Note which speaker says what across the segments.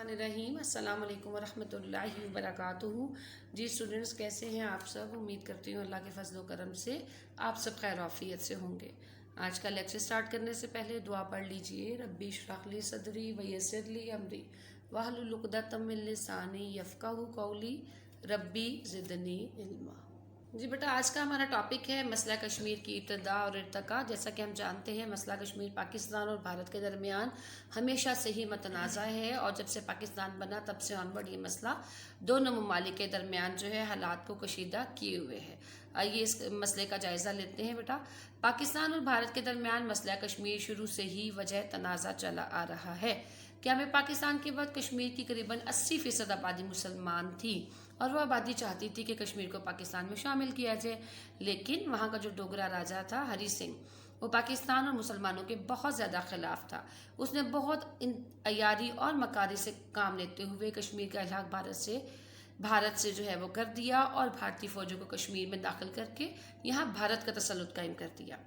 Speaker 1: الرحمن الرحیم السلام علیکم ورحمۃ اللہ وبرکاتہ۔ جی اسٹوڈنٹس، کیسے ہیں آپ سب؟ امید کرتی ہوں اللہ کے فضل و کرم سے آپ سب خیر وعافیت سے ہوں گے۔ آج کا لیکچر سٹارٹ کرنے سے پہلے دعا پڑھ لیجئے۔ ربی اشرح لی صدری ویسر لی امری واحلل عقدۃ من لسانی یفقہوا قولی ربی زدنی علما۔ جی بیٹا، آج کا ہمارا ٹاپک ہے مسئلہ کشمیر کی ابتدا اور ارتقاء۔ جیسا کہ ہم جانتے ہیں مسئلہ کشمیر پاکستان اور بھارت کے درمیان ہمیشہ سے ہی متنازع ہے، اور جب سے پاکستان بنا تب سے آنورڈ یہ مسئلہ دونوں ممالک کے درمیان جو ہے حالات کو کشیدہ کیے ہوئے ہے۔ آئیے اس مسئلے کا جائزہ لیتے ہیں بیٹا۔ پاکستان اور بھارت کے درمیان مسئلہ کشمیر شروع سے ہی وجہ تنازع چلا آ رہا ہے۔ کیا میں پاکستان کے بعد کشمیر کی قریباً 80% آبادی مسلمان تھی، اور وہ آبادی چاہتی تھی کہ کشمیر کو پاکستان میں شامل کیا جائے، لیکن وہاں کا جو ڈوگرا راجا تھا ہری سنگھ، وہ پاکستان اور مسلمانوں کے بہت زیادہ خلاف تھا۔ اس نے بہت عیاری اور مکاری سے کام لیتے ہوئے کشمیر کا الحاق بھارت سے جو ہے وہ کر دیا، اور بھارتی فوجوں کو کشمیر میں داخل کر کے یہاں بھارت کا تسلط قائم کر دیا۔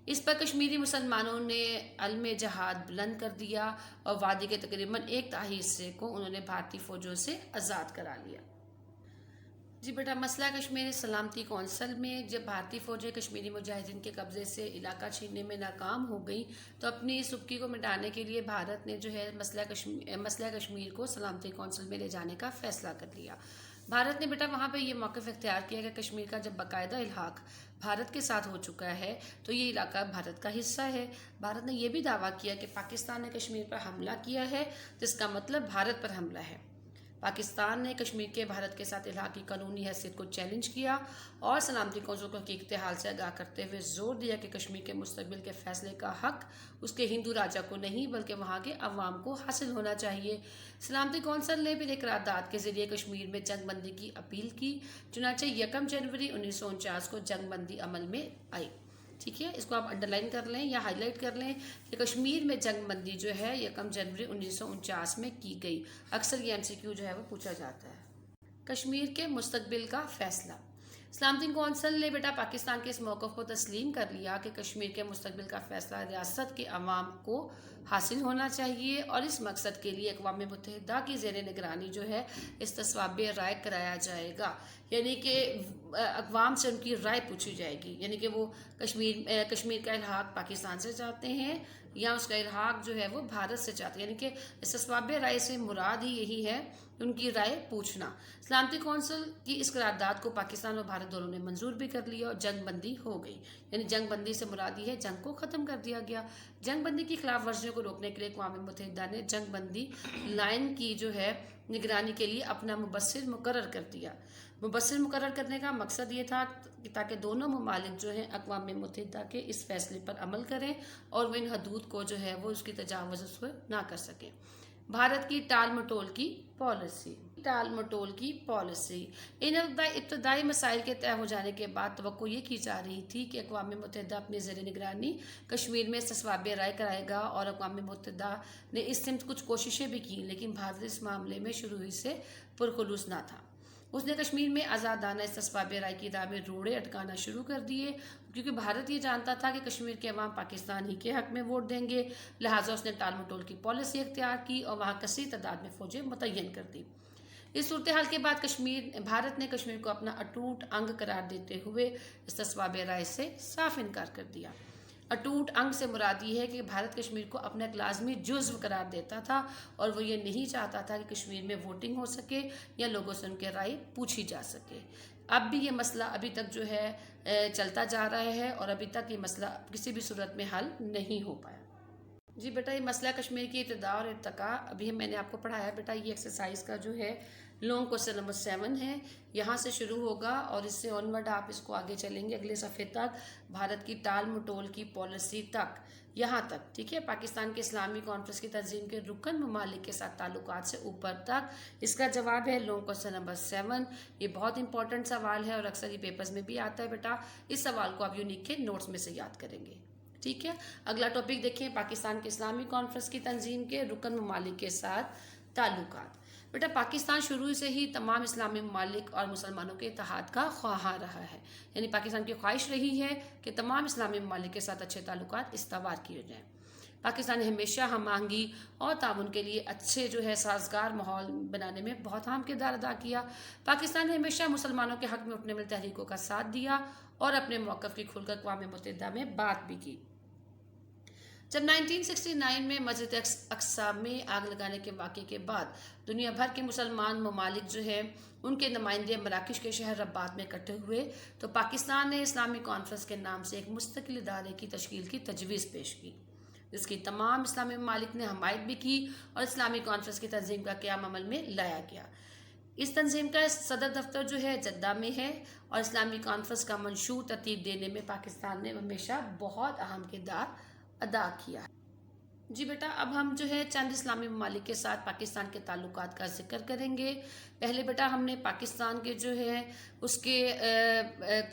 Speaker 1: اس پر کشمیری مسلمانوں نے علم جہاد بلند کر دیا، اور وادی کے تقریباً 1/3 حصے کو انہوں نے بھارتی فوجوں سے آزاد کرا لیا۔ جی بیٹا، مسئلہ کشمیر سلامتی کونسل میں جب بھارتی فوجیں کشمیری مجاہدین کے قبضے سے علاقہ چھیننے میں ناکام ہو گئیں، تو اپنی اس سبکی کو مٹانے کے لیے بھارت نے جو ہے مسئلہ کشمیر کو سلامتی کونسل میں لے جانے کا فیصلہ کر لیا۔ بھارت نے بیٹا وہاں پہ یہ موقف اختیار کیا کہ کشمیر کا جب باقاعدہ الحاق بھارت کے ساتھ ہو چکا ہے تو یہ علاقہ بھارت کا حصہ ہے۔ بھارت نے یہ بھی دعویٰ کیا کہ پاکستان نے کشمیر پر حملہ کیا ہے، جس کا مطلب بھارت پر حملہ ہے۔ پاکستان نے کشمیر کے بھارت کے ساتھ الحاق کی قانونی حیثیت کو چیلنج کیا، اور سلامتی کونسل کو حقیقت حال سے آگاہ کرتے ہوئے زور دیا کہ کشمیر کے مستقبل کے فیصلے کا حق اس کے ہندو راجا کو نہیں بلکہ وہاں کے عوام کو حاصل ہونا چاہیے۔ سلامتی کونسل نے پھر ایک قرارداد کے ذریعے کشمیر میں جنگ بندی کی اپیل کی، چنانچہ 1 جنوری 1949 کو جنگ بندی عمل میں آئی۔ ٹھیک ہے، اس کو آپ انڈر لائن کر لیں یا ہائی لائٹ کر لیں کہ کشمیر میں جنگ بندی جو ہے 1 جنوری 1949 میں کی گئی۔ اکثر یہ MCQ جو ہے وہ پوچھا جاتا ہے۔ کشمیر کے مستقبل کا فیصلہ۔ سلامتی کونسل نے بیٹا پاکستان کے اس موقف کو تسلیم کر لیا کہ کشمیر کے مستقبل کا فیصلہ ریاست کے عوام کو حاصل ہونا چاہیے، اور اس مقصد کے لیے اقوام متحدہ کی زیر نگرانی جو ہے استصواب رائے کرایا جائے گا، یعنی کہ اقوام سے ان کی رائے پوچھی جائے گی، یعنی کہ وہ کشمیر کا الحاق پاکستان سے چاہتے ہیں یا اس کا الحاق جو ہے وہ بھارت سے چاہتے ہیں، یعنی کہ استصواب رائے سے مراد ہی یہی ہے ان کی رائے پوچھنا۔ سلامتی کونسل کی اس قرارداد کو پاکستان اور بھارت دونوں نے منظور بھی کر لیا، اور جنگ بندی ہو گئی، یعنی جنگ بندی سے مراد یہ ہے جنگ کو ختم کر دیا گیا۔ جنگ بندی کی خلاف ورزیوں کو روکنے کے لیے اقوام متحدہ نے جنگ بندی لائن کی جو ہے نگرانی کے لیے اپنا مبصر مقرر کر دیا۔ مبصر مقرر کرنے کا مقصد یہ تھا تاکہ دونوں ممالک جو ہیں اقوام متحدہ کے اس فیصلے پر عمل کریں، اور وہ ان حدود کو جو ہے وہ اس کی تجاوز نہ کر سکیں۔ بھارت کی ٹال مٹول کی پالیسی۔ ان ابتدائی مسائل کے طے ہو جانے کے بعد توقع یہ کی جا رہی تھی کہ اقوام متحدہ اپنے زیر نگرانی کشمیر میں استصواب رائے کرائے گا، اور اقوام متحدہ نے اس سمت کچھ کوششیں بھی کی، لیکن بھارت اس معاملے میں شروع ہی سے پرخلوص نہ تھا۔ اس نے کشمیر میں آزادانہ استصواب رائے کی راہ میں روڑے اٹکانا شروع کر دیے، کیونکہ بھارت یہ جانتا تھا کہ کشمیر کے عوام پاکستان ہی کے حق میں ووٹ دیں گے، لہٰذا اس نے ٹال مٹول کی پالیسی اختیار کی اور وہاں کثیر تعداد میں فوجیں متعین کر دی۔ اس صورتحال کے بعد بھارت نے کشمیر کو اپنا اٹوٹ انگ قرار دیتے ہوئے استصواب رائے سے صاف انکار کر دیا۔ اٹوٹ انگ سے مراد یہ ہے کہ بھارت کشمیر کو اپنا ایک لازمی جزو قرار دیتا تھا، اور وہ یہ نہیں چاہتا تھا کہ کشمیر میں ووٹنگ ہو سکے یا لوگوں سے ان کے رائے پوچھی جا سکے۔ اب بھی یہ مسئلہ ابھی تک جو ہے چلتا جا رہا ہے، اور ابھی تک یہ مسئلہ کسی بھی صورت میں حل نہیں ہو پایا۔ جی بیٹا، یہ مسئلہ کشمیر کی ابتدا اور ارتقاء ابھی میں نے آپ کو پڑھایا بیٹا، یہ ایکسرسائز کا جو ہے لانگ کوسچن نمبر 7 ہے، یہاں سے شروع ہوگا اور اس سے آنورڈ آپ اس کو آگے چلیں گے اگلے صفحے تک، بھارت کی ٹال مٹول کی پالیسی تک، یہاں تک، ٹھیک ہے، پاکستان کے اسلامی کانفرنس کی تنظیم کے رکن ممالک کے ساتھ تعلقات سے اوپر تک۔ اس کا جواب ہے لانگ کوسچن نمبر 7۔ یہ بہت امپورٹنٹ سوال ہے اور اکثر یہ پیپرز میں بھی آتا ہے بیٹا، اس سوال کو آپ یونیک کے نوٹس میں سے یاد کریں گے، ٹھیک ہے۔ اگلا ٹاپک دیکھیں، پاکستان کے اسلامی کانفرنس کی تنظیم کے رکن ممالک کے ساتھ تعلقات۔ بیٹا پاکستان شروع سے ہی تمام اسلامی ممالک اور مسلمانوں کے اتحاد کا خواہاں رہا ہے، یعنی پاکستان کی خواہش رہی ہے کہ تمام اسلامی ممالک کے ساتھ اچھے تعلقات استوار کیے جائیں۔ پاکستان نے ہمیشہ ہم آہنگی اور تعاون کے لیے اچھے جو ہے سازگار ماحول بنانے میں بہت اہم کردار ادا کیا۔ پاکستان نے ہمیشہ مسلمانوں کے حق میں اٹھنے والی تحریکوں کا ساتھ دیا اور اپنے موقف کی کھل کر اقوام متحدہ میں بات بھی کی۔ جب 1969 میں مسجد اقصی میں آگ لگانے کے واقعے کے بعد دنیا بھر کے مسلمان ممالک جو ہے ان کے نمائندے مراکش کے شہر رباط میں اکٹھے ہوئے تو پاکستان نے اسلامی کانفرنس کے نام سے ایک مستقل ادارے کی تشکیل کی تجویز پیش کی، جس کی تمام اسلامی ممالک نے حمایت بھی کی اور اسلامی کانفرنس کی تنظیم کا قیام عمل میں لایا گیا۔ اس تنظیم کا صدر دفتر جو ہے جدہ میں ہے اور اسلامی کانفرنس کا منشور ترتیب دینے میں پاکستان نے ہمیشہ بہت اہم کردار ادا کیا ہے۔ جی بیٹا، اب ہم جو ہے چند اسلامی ممالک کے ساتھ پاکستان کے تعلقات کا ذکر کریں گے۔ پہلے بیٹا ہم نے پاکستان کے جو ہے اس کے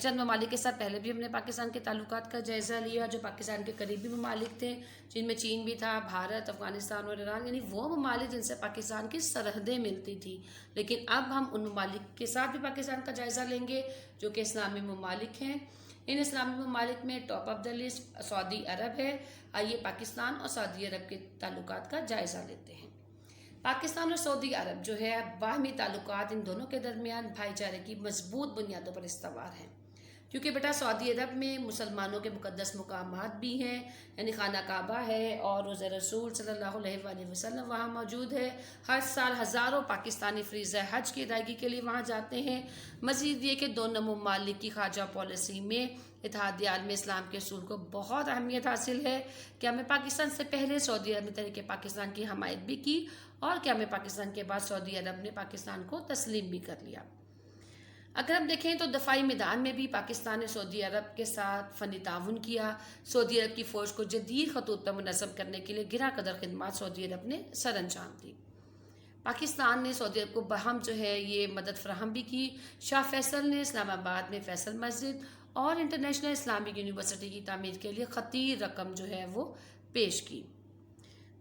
Speaker 1: چند ممالک کے ساتھ پہلے بھی ہم نے پاکستان کے تعلقات کا جائزہ لیا جو پاکستان کے قریبی ممالک تھے، جن میں چین بھی تھا، بھارت، افغانستان اور ایران، یعنی وہ ممالک جن سے پاکستان کی سرحدیں ملتی تھی۔ لیکن اب ہم ان ممالک کے ساتھ بھی پاکستان کا جائزہ لیں گے جو کہ اسلامی ممالک ہیں۔ ان اسلامی ممالک میں ٹاپ آف دا لسٹ سعودی عرب ہے۔ آئیے پاکستان اور سعودی عرب کے تعلقات کا جائزہ لیتے ہیں۔ پاکستان اور سعودی عرب جو ہے باہمی تعلقات ان دونوں کے درمیان بھائی چارے کی مضبوط بنیادوں پر استوار ہیں، کیونکہ بیٹا سعودی عرب میں مسلمانوں کے مقدس مقامات بھی ہیں، یعنی خانہ کعبہ ہے اور روضہ رسول صلی اللہ علیہ وآلہ وسلم وہاں موجود ہے۔ ہر سال ہزاروں پاکستانی فریضہ حج کی ادائیگی کے لیے وہاں جاتے ہیں۔ مزید یہ کہ دونوں ممالک کی خارجہ پالیسی میں اتحاد عالم اسلام کے اصول کو بہت اہمیت حاصل ہے کہ ہمیں پاکستان سے پہلے سعودی عرب نے تحریک پاکستان کی حمایت بھی کی اور کہ ہمیں پاکستان کے بعد سعودی عرب نے پاکستان کو تسلیم بھی کر لیا۔ اگر ہم دیکھیں تو دفاعی میدان میں بھی پاکستان نے سعودی عرب کے ساتھ فنی تعاون کیا۔ سعودی عرب کی فوج کو جدید خطوط پر منظم کرنے کے لیے گراں قدر خدمات سعودی عرب نے سر انجام دی۔ پاکستان نے سعودی عرب کو باہم جو ہے یہ مدد فراہم بھی کی۔ شاہ فیصل نے اسلام آباد میں فیصل مسجد اور انٹرنیشنل اسلامک یونیورسٹی کی تعمیر کے لیے خطیر رقم جو ہے وہ پیش کی۔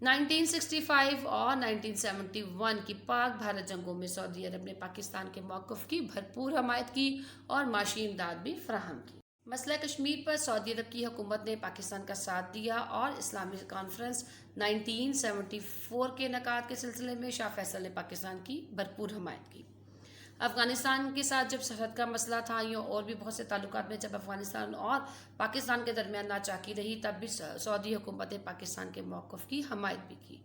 Speaker 1: 1965 اور 1971 کی پاک بھارت جنگوں میں سعودی عرب نے پاکستان کے موقف کی بھرپور حمایت کی اور معاشی امداد بھی فراہم کی۔ مسئلہ کشمیر پر سعودی عرب کی حکومت نے پاکستان کا ساتھ دیا اور اسلامی کانفرنس 1974 کے انعقاد کے سلسلے میں شاہ فیصل نے پاکستان کی بھرپور حمایت کی۔ افغانستان کے ساتھ جب سرحد کا مسئلہ تھا یا اور بھی بہت سے تعلقات میں جب افغانستان اور پاکستان کے درمیان ناچاکی رہی، تب بھی سعودی حکومت نے پاکستان کے موقف کی حمایت بھی کی۔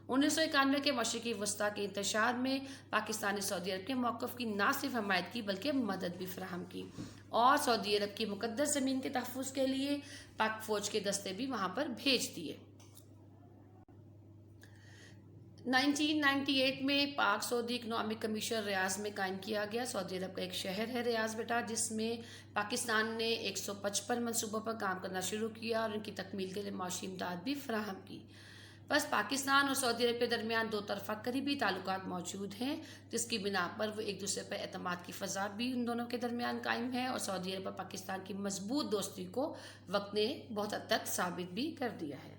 Speaker 1: 1991 کے مشرقی وسطی کے انتشار میں پاکستان نے سعودی عرب کے موقف کی نہ صرف حمایت کی بلکہ مدد بھی فراہم کی اور سعودی عرب کی مقدس زمین کے تحفظ کے لیے پاک فوج کے دستے بھی وہاں پر بھیج دیے۔ 1998 میں پاک سعودی اکنامک کمیشن ریاض میں قائم کیا گیا۔ سعودی عرب کا ایک شہر ہے ریاض بیٹا، جس میں پاکستان نے 155 منصوبوں پر کام کرنا شروع کیا اور ان کی تکمیل کے لیے معاشی امداد بھی فراہم کی۔ بس پاکستان اور سعودی عرب کے درمیان دو طرفہ قریبی تعلقات موجود ہیں، جس کی بنا پر وہ ایک دوسرے پر اعتماد کی فضا بھی ان دونوں کے درمیان قائم ہے اور سعودی عرب اور پاکستان کی مضبوط دوستی کو وقت نے بہت حد تک ثابت بھی کر دیا ہے۔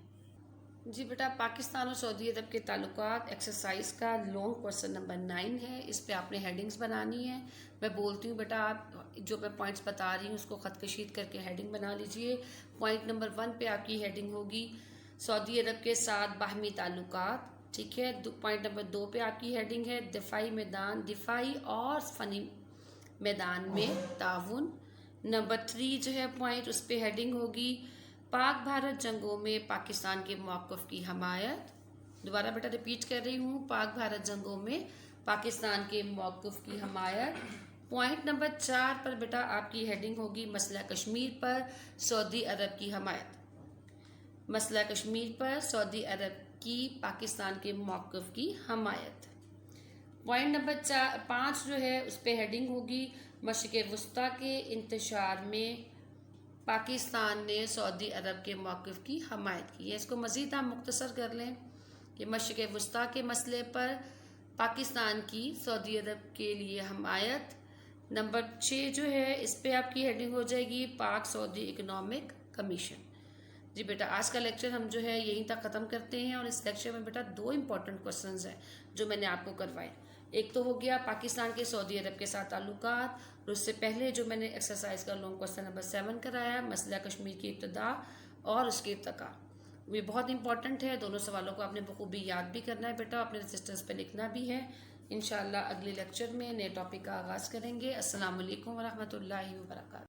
Speaker 1: جی بیٹا، پاکستان اور سعودی عرب کے تعلقات ایکسرسائز کا لانگ کوسچن نمبر 9 ہے۔ اس پہ آپ نے ہیڈنگز بنانی ہے۔ میں بولتی ہوں بیٹا، آپ جو میں پوائنٹس بتا رہی ہوں اس کو خط کشید کر کے ہیڈنگ بنا لیجئے۔ پوائنٹ نمبر 1 پہ آپ کی ہیڈنگ ہوگی سعودی عرب کے ساتھ باہمی تعلقات، ٹھیک ہے۔ پوائنٹ نمبر 2 پہ آپ کی ہیڈنگ ہے دفاعی میدان، دفاعی اور فنی میدان میں تعاون۔ نمبر 3 جو ہے پوائنٹ، اس پہ ہیڈنگ ہوگی پاک بھارت جنگوں میں پاکستان کے موقف کی حمایت۔ دوبارہ بیٹا ریپیٹ کر رہی ہوں، پاک بھارت جنگوں میں پاکستان کے موقف کی حمایت۔ پوائنٹ نمبر 4 پر بیٹا آپ کی ہیڈنگ ہوگی مسئلہ کشمیر پر سعودی عرب کی حمایت۔ مسئلہ کشمیر پر سعودی عرب کی پاکستان کے موقف کی حمایت۔ پوائنٹ نمبر 5 جو ہے اس پہ ہیڈنگ ہوگی مشرق وسطی کے انتشار میں پاکستان نے سعودی عرب کے موقف کی حمایت کی ہے۔ اس کو مزید ہم مختصر کر لیں کہ مشرق وسطی کے مسئلے پر پاکستان کی سعودی عرب کے لیے حمایت۔ نمبر 6 جو ہے اس پہ آپ کی ہیڈنگ ہو جائے گی پاک سعودی اکنامک کمیشن۔ جی بیٹا، آج کا لیکچر ہم جو ہے یہیں تک ختم کرتے ہیں اور اس لیکچر میں بیٹا 2 امپورٹنٹ کوسچنز ہیں جو میں نے آپ کو کروائے۔ ایک تو ہو گیا پاکستان کے سعودی عرب کے ساتھ تعلقات، اور اس سے پہلے جو میں نے ایکسرسائز کا لانگ کوسچن نمبر 7 کرایا مسئلہ کشمیر کی ابتدا اور اس کے ارتقاء، یہ بہت امپورٹنٹ ہے. دونوں سوالوں کو آپ نے بخوبی یاد بھی کرنا ہے بیٹا, اپنے رجسٹرز پہ لکھنا بھی ہے. انشاءاللہ اگلے لیکچر میں نئے ٹاپک کا آغاز کریں گے. السلام علیکم ورحمۃ اللہ وبرکاتہ.